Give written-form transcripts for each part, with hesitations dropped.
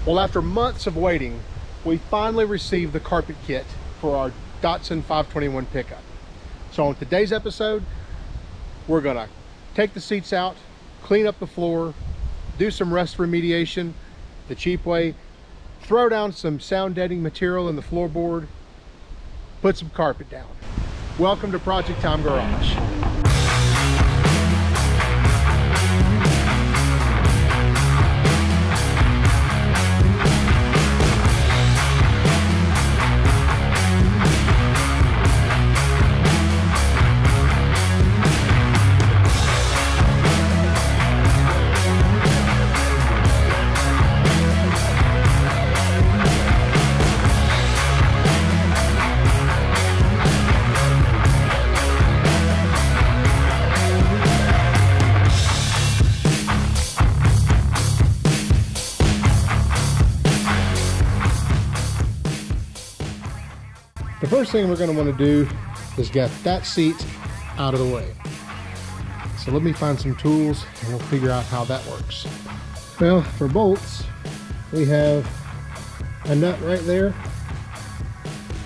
Well, after months of waiting, we finally received the carpet kit for our Datsun 521 pickup. So on today's episode, we're gonna take the seats out, clean up the floor, do some rust remediation the cheap way, throw down some sound deadening material in the floorboard, put some carpet down. Welcome to Project Time Garage. The first thing we're going to want to do is get that seat out of the way. So let me find some tools and we'll figure out how that works. Well, for bolts, we have a nut right there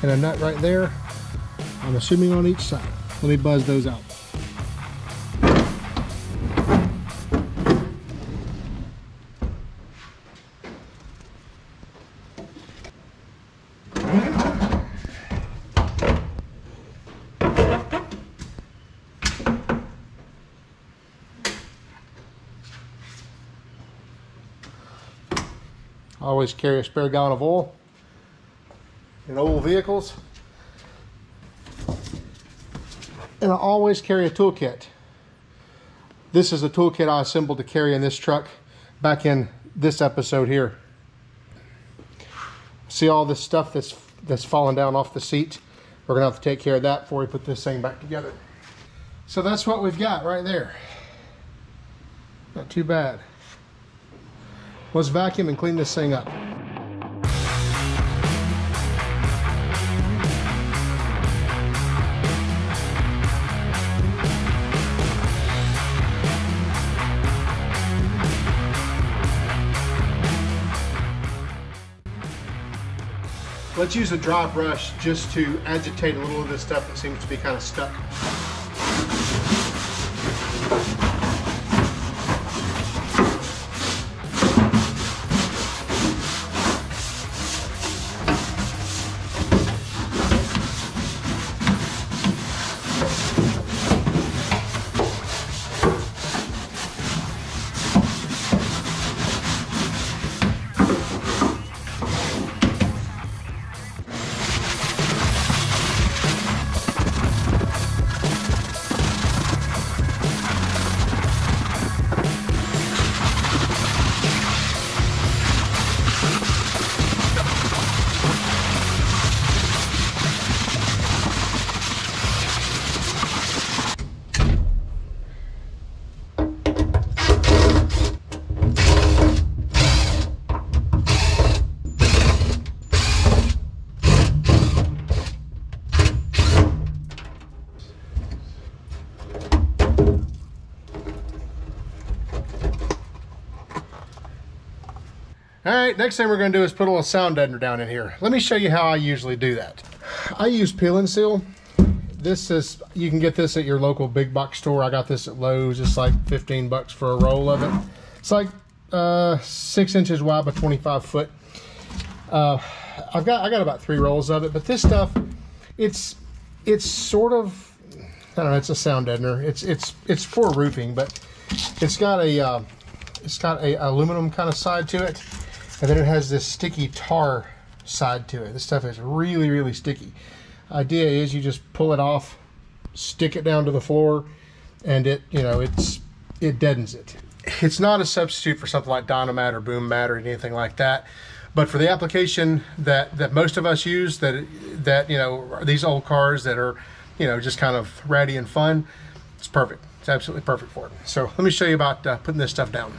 and a nut right there. I'm assuming on each side. Let me buzz those out. I always carry a spare gallon of oil in old vehicles. And I always carry a toolkit. This is a toolkit I assembled to carry in this truck back in this episode here. See all this stuff that's falling down off the seat? We're gonna have to take care of that before we put this thing back together. So that's what we've got right there. Not too bad. Let's vacuum and clean this thing up. Let's use a dry brush just to agitate a little of this stuff that seems to be kind of stuck. All right, next thing we're gonna do is put a little sound deadener down in here. Let me show you how I usually do that. I use Peel and Seal. This is, you can get this at your local big box store. I got this at Lowe's. It's like 15 bucks for a roll of it. It's like 6 inches wide by 25 foot. I got about 3 rolls of it, but this stuff, it's sort of, I don't know, it's a sound deadener. It's for roofing, but it's got a aluminum kind of side to it. And then it has this sticky tar side to it. This stuff is really, really sticky. Idea is you just pull it off, stick it down to the floor, and it deadens it. It's not a substitute for something like Dynamat or Boom Mat or anything like that. But for the application that most of us use, that these old cars that are just kind of ratty and fun, it's perfect. It's absolutely perfect for it. So let me show you about putting this stuff down.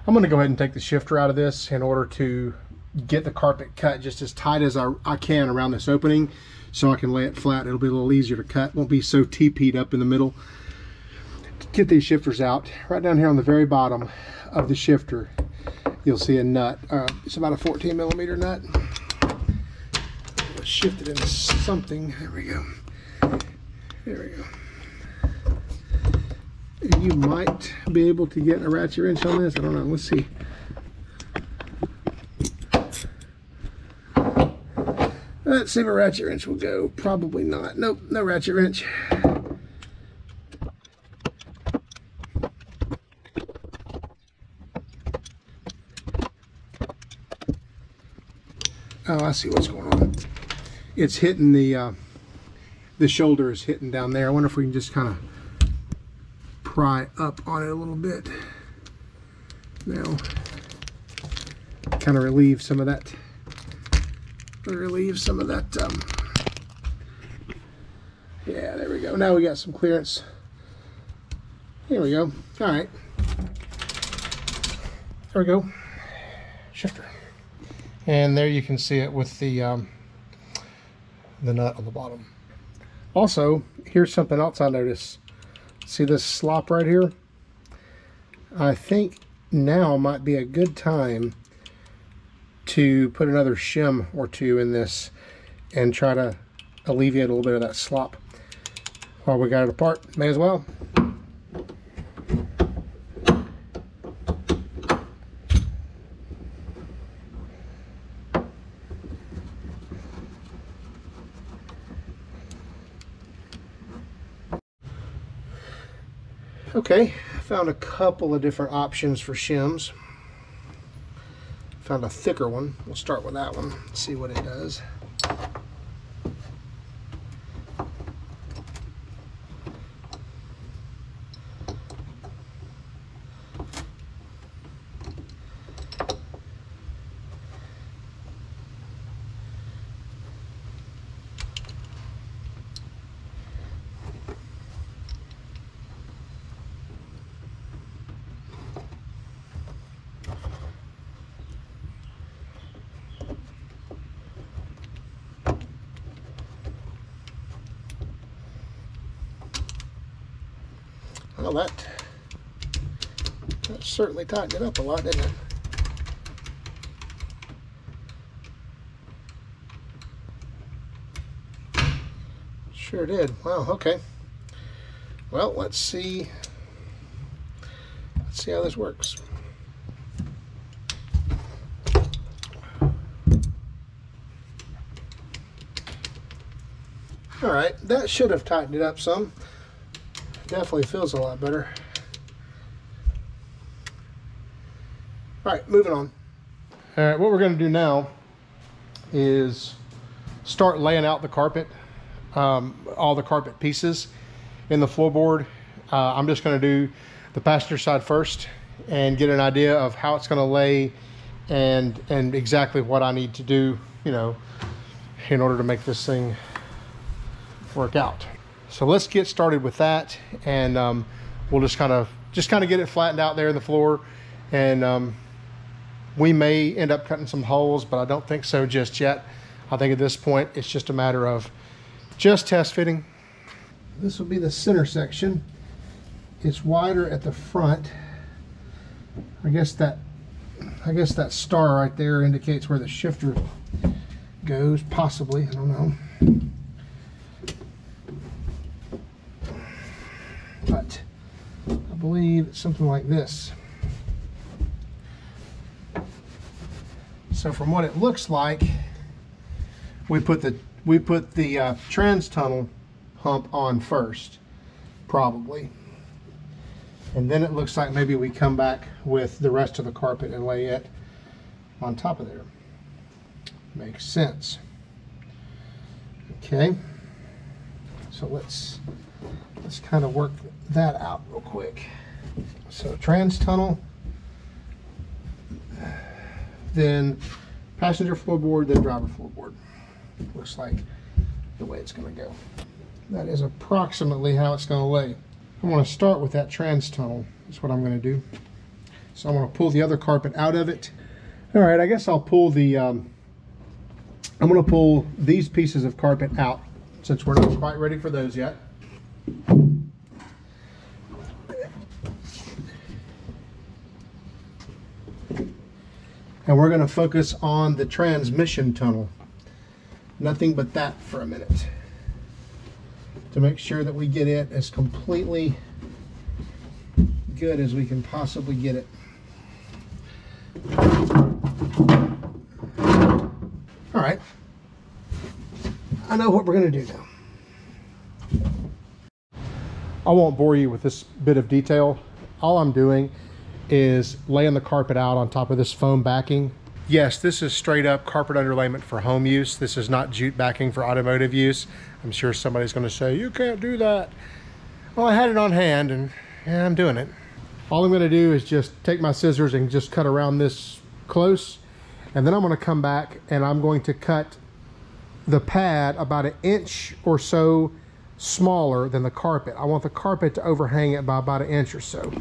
I'm going to go ahead and take the shifter out of this in order to get the carpet cut just as tight as I can around this opening, so I can lay it flat. It'll be a little easier to cut. Won't be so TP'd up in the middle. Get these shifters out. Right down here on the very bottom of the shifter, you'll see a nut. It's about a 14mm nut. Let's shift it into something. There we go. There we go. You might be able to get a ratchet wrench on this. I don't know. Let's see. Let's see if a ratchet wrench will go. Probably not. Nope, no ratchet wrench. Oh, I see what's going on. It's hitting the shoulder is hitting down there. I wonder if we can just kind of pry up on it a little bit. Now, kind of relieve some of that. Yeah, there we go. Now we got some clearance. Here we go. All right. There we go. Shifter. And there you can see it with the nut on the bottom. Also, here's something else I noticed. See this slop right here? I think now might be a good time to put another shim or two in this and try to alleviate a little bit of that slop. While we got it apart, may as well. Okay, found a couple of different options for shims. Found a thicker one. We'll start with that one, see what it does. Well, that certainly tightened it up a lot, didn't it? Sure did. Wow, okay. Well, let's see how this works. All right, that should have tightened it up some. Definitely feels a lot better. All right, moving on. All right, what we're going to do now is start laying out the carpet, all the carpet pieces in the floorboard. I'm just going to do the passenger side first and get an idea of how it's going to lay and exactly what I need to do, you know, in order to make this thing work out. So let's get started with that, and we'll just kind of get it flattened out there in the floor, and we may end up cutting some holes, but I don't think so just yet. I think at this point it's just a matter of just test fitting. This will be the center section. It's wider at the front. I guess that star right there indicates where the shifter goes, possibly, I don't know. But I believe it's something like this. So from what it looks like, we put the trans tunnel hump on first, probably, and then it looks like maybe we come back with the rest of the carpet and lay it on top of there. Makes sense. Okay, so let's kind of work that out real quick. So trans tunnel, then passenger floorboard, then driver floorboard. Looks like the way it's going to go. That is approximately how it's going to lay. I want to start with that trans tunnel. That's what I'm going to do. So I'm going to pull the other carpet out of it. All right, I guess I'll pull the, I'm going to pull these pieces of carpet out since we're not quite ready for those yet. And we're going to focus on the transmission tunnel. Nothing but that for a minute, to make sure that we get it as completely good as we can possibly get it. All right, I know what we're going to do now. I won't bore you with this bit of detail. All I'm doing is laying the carpet out on top of this foam backing. Yes, this is straight up carpet underlayment for home use. This is not jute backing for automotive use. I'm sure somebody's going to say, you can't do that. Well, I had it on hand and yeah, I'm doing it. All I'm going to do is just take my scissors and just cut around this close, and then I'm going to come back and I'm going to cut the pad about 1 inch or so smaller than the carpet. I want the carpet to overhang it by about 1 inch or so.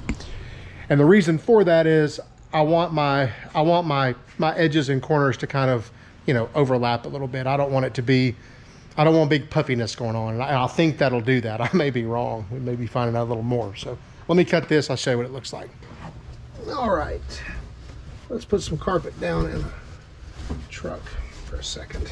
And the reason for that is I want my edges and corners to kind of, you know, overlap a little bit. I don't want it to be, I don't want big puffiness going on. And I think that'll do that. I may be wrong. We may be finding out a little more. So let me cut this. I'll show you what it looks like. All right. Let's put some carpet down in the truck for a second.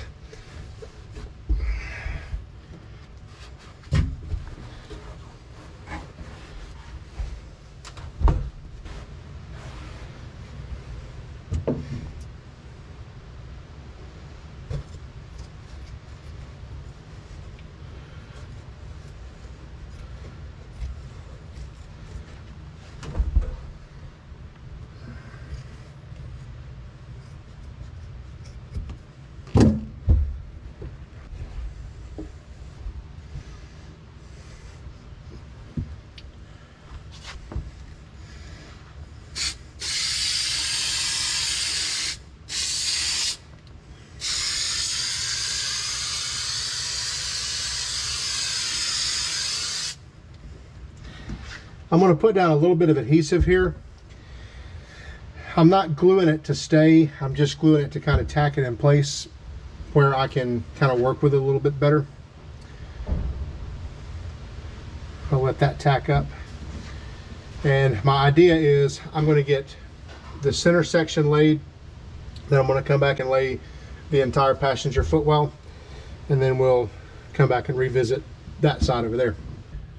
I'm going to put down a little bit of adhesive here. I'm not gluing it to stay. I'm just gluing it to kind of tack it in place where I can kind of work with it a little bit better. I'll let that tack up. And my idea is I'm going to get the center section laid. Then I'm going to come back and lay the entire passenger footwell. And then we'll come back and revisit that side over there.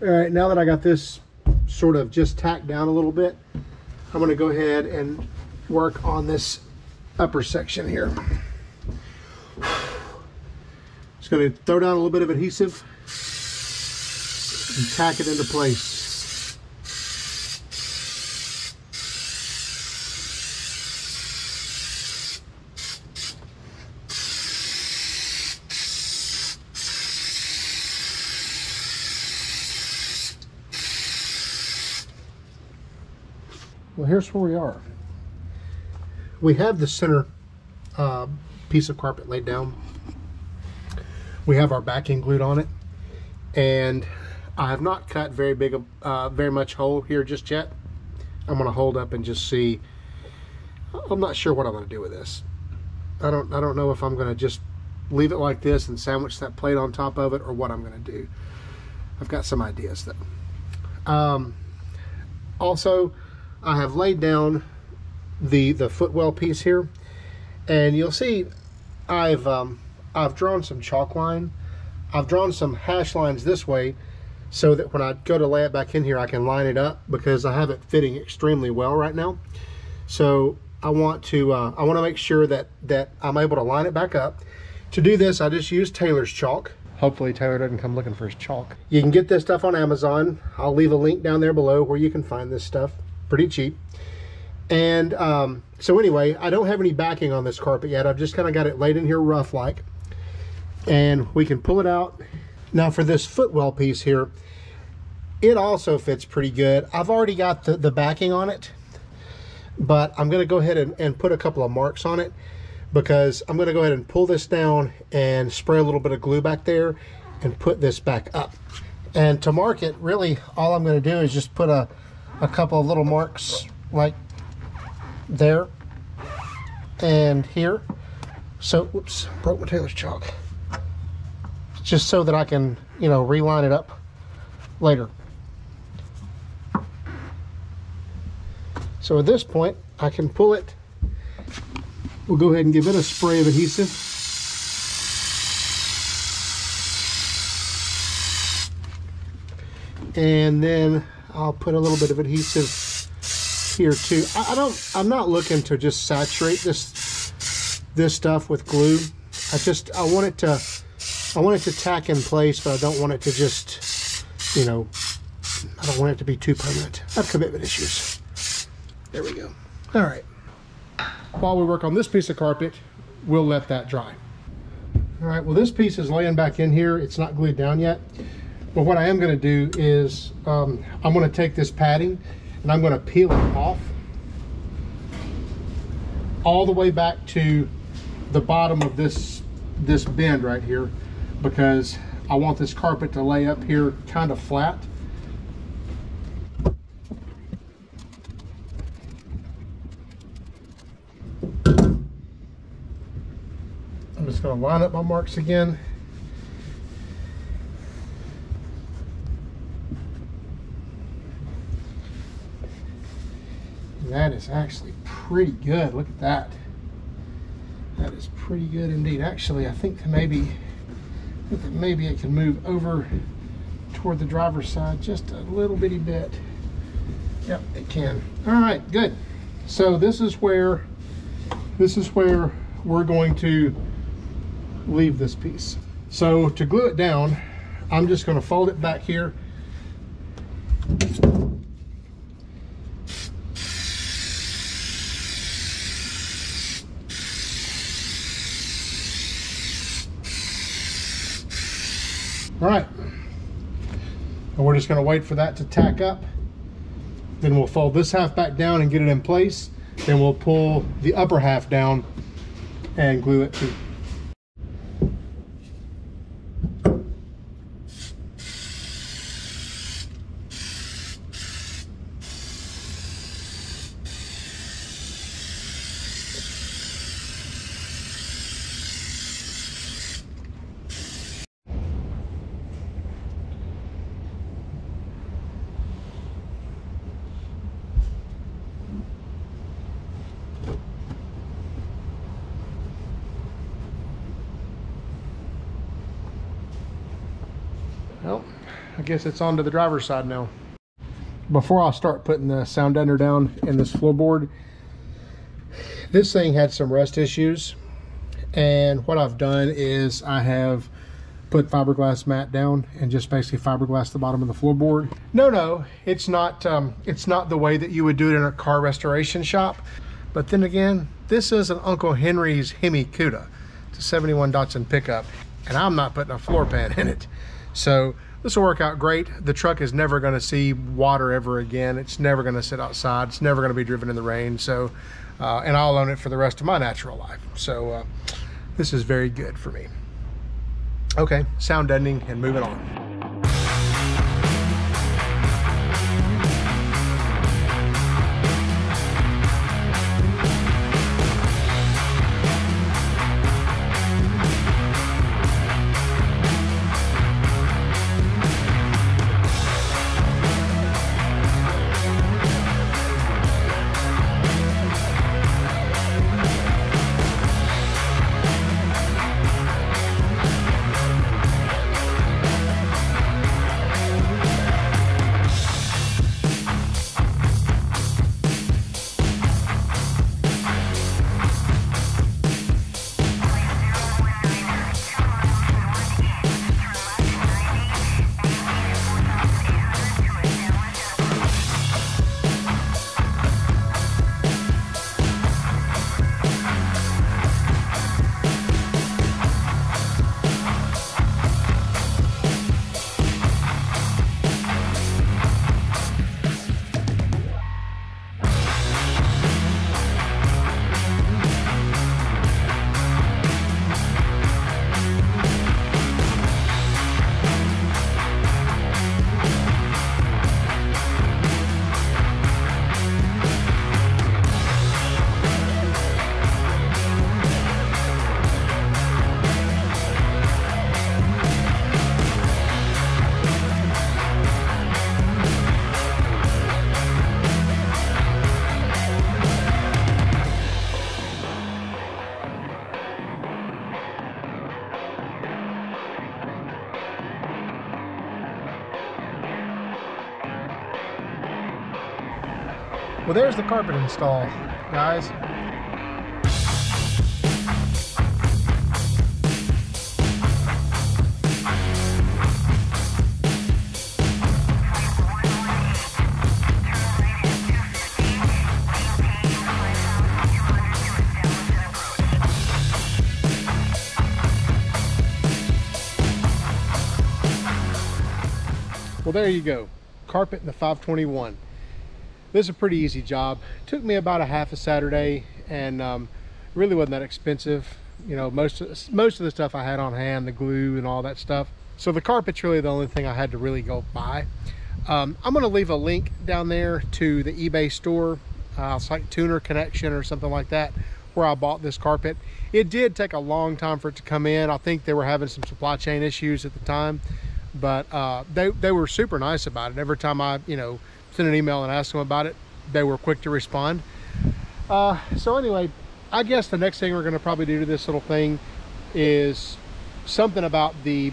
All right, now that I got this sort of just tacked down a little bit, I'm going to go ahead and work on this upper section here. Just going to throw down a little bit of adhesive and tack it into place. Well, here's where we are. We have the center piece of carpet laid down. We have our backing glued on it, and I have not cut very much hole here just yet. I'm going to hold up and just see. I'm not sure what I'm going to do with this. I don't know if I'm going to just leave it like this and sandwich that plate on top of it, or what I'm going to do. I've got some ideas though. Also, I have laid down the footwell piece here, and you'll see I've drawn some chalk line. I've drawn some hash lines this way so that when I go to lay it back in here, I can line it up, because I have it fitting extremely well right now. So I want to make sure that I'm able to line it back up. To do this, I just use Taylor's chalk. Hopefully Taylor doesn't come looking for his chalk. You can get this stuff on Amazon. I'll leave a link down there below where you can find this stuff. Pretty cheap. And so anyway, I don't have any backing on this carpet yet. I've just kind of got it laid in here rough like, and we can pull it out. Now for this footwell piece here, it also fits pretty good. I've already got the backing on it, but I'm going to go ahead and put a couple of marks on it, because I'm going to go ahead and pull this down and spray a little bit of glue back there and put this back up. And to mark it, really all I'm going to do is just put a couple of little marks like there and here. So, whoops, broke my tailor's chalk. Just so that I can, you know, reline it up later. So at this point, I can pull it. We'll go ahead and give it a spray of adhesive. And then I'll put a little bit of adhesive here too. I'm not looking to just saturate this stuff with glue. I want it to tack in place, but I don't want it to just, you know, I don't want it to be too permanent. I have commitment issues. There we go. All right. While we work on this piece of carpet, we'll let that dry. All right, well, this piece is laying back in here. It's not glued down yet. But what I am going to do is I'm going to take this padding and I'm going to peel it off all the way back to the bottom of this bend right here, because I want this carpet to lay up here kind of flat. I'm just going to line up my marks again. And that is actually pretty good. Look at that. That is pretty good indeed. Actually, I think that maybe it can move over toward the driver's side just a little bitty bit. Yep, it can. All right, good. So this is where we're going to leave this piece. So to glue it down, I'm just going to fold it back here. All right, and we're just going to wait for that to tack up. Then we'll fold this half back down and get it in place. Then we'll pull the upper half down and glue it too. Well, I guess it's on to the driver's side now. Before I start putting the sound deadener down in this floorboard, this thing had some rust issues, and what I've done is I have put fiberglass mat down and just basically fiberglass the bottom of the floorboard. No, it's not the way that you would do it in a car restoration shop. But then again, this is an Uncle Henry's Hemi Cuda. It's a 71 Datsun pickup, and I'm not putting a floor pan in it. So this will work out great. The truck is never going to see water ever again. It's never going to sit outside. It's never going to be driven in the rain. So, and I'll own it for the rest of my natural life. So this is very good for me. Okay, sound deadening and moving on. Well, there's the carpet install, guys. Well, there you go, carpet in the 521. This is a pretty easy job. Took me about a half a Saturday, and really wasn't that expensive. You know, most of the stuff I had on hand, the glue and all that stuff. So the carpet's really the only thing I had to really go buy. I'm gonna leave a link down there to the eBay store. It's like Tuner Connection or something like that, where I bought this carpet. It did take a long time for it to come in. I think they were having some supply chain issues at the time. But they were super nice about it. Every time I, sent an email and asked them about it, they were quick to respond. So anyway, I guess the next thing we're gonna probably do to this little thing is something about the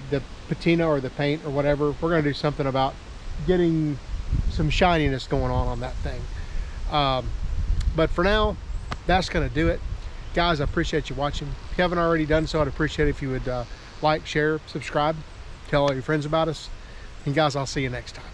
patina or the paint or whatever. We're gonna do something about getting some shininess going on that thing. But for now, that's gonna do it. Guys, I appreciate you watching. If you haven't already done so, I'd appreciate it if you would like, share, subscribe. Tell all your friends about us. And guys, I'll see you next time.